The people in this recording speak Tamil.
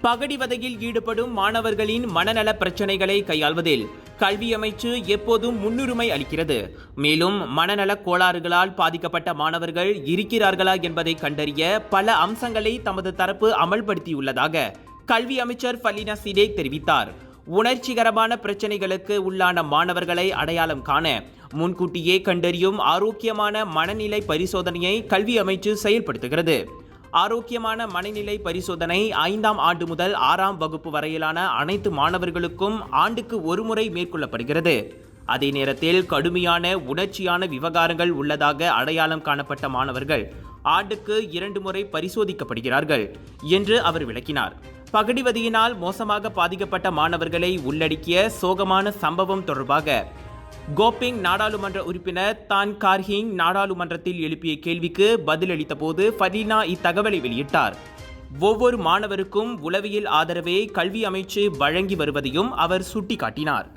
பகடிவதையில் ஈடுபடும் மாணவர்களின் மனநல பிரச்சனைகளை கையாள்வதில் கல்வி அமைச்சு எப்போதும் முன்னுரிமை அளிக்கிறது. மேலும் மனநல கோளாறுகளால் பாதிக்கப்பட்ட மாணவர்கள் இருக்கிறார்களா என்பதை கண்டறிய பல அம்சங்களை தமது தரப்பு அமல்படுத்தியுள்ளதாக கல்வி அமைச்சர் ஃபலீனா சிடேக் தெரிவித்தார். உணர்ச்சிகரமான பிரச்சனைகளுக்கு உள்ளான மாணவர்களை அடையாளம் காண முன்கூட்டியே கண்டறியும் ஆரோக்கியமான மனநிலை பரிசோதனையை கல்வி அமைச்சு செயல்படுத்துகிறது. ஆரோக்கியமான மனநிலை பரிசோதனை 5ஆம் ஆண்டு முதல் 6ஆம் வகுப்பு வரையிலான அனைத்து மாணவர்களுக்கும் ஆண்டுக்கு ஒருமுறை மேற்கொள்ளப்படுகிறது. அதே நேரத்தில் கடுமையான உணர்ச்சியான விவகாரங்கள் உள்ளதாக அடையாளம் காணப்பட்ட மாணவர்கள் ஆண்டுக்கு 2 முறை பரிசோதிக்கப்படுகிறார்கள் என்று அவர் விளக்கினார். பகடிவதையினால் மோசமாக பாதிக்கப்பட்ட மாணவர்களை உள்ளடக்கிய சோகமான சம்பவம் தொடர்பாக கோபிங் நாடாளுமன்ற உறுப்பினர் தான் கார்ஹிங் நாடாளுமன்றத்தில் எழுப்பிய கேள்விக்கு பதிலளித்த போது ஃபலீனா இத்தகவலை வெளியிட்டார். ஒவ்வொரு மாணவருக்கும் உளவியல் ஆதரவை கல்வி அமைச்சு வழங்கி வருவதையும் அவர் சுட்டிக்காட்டினார்.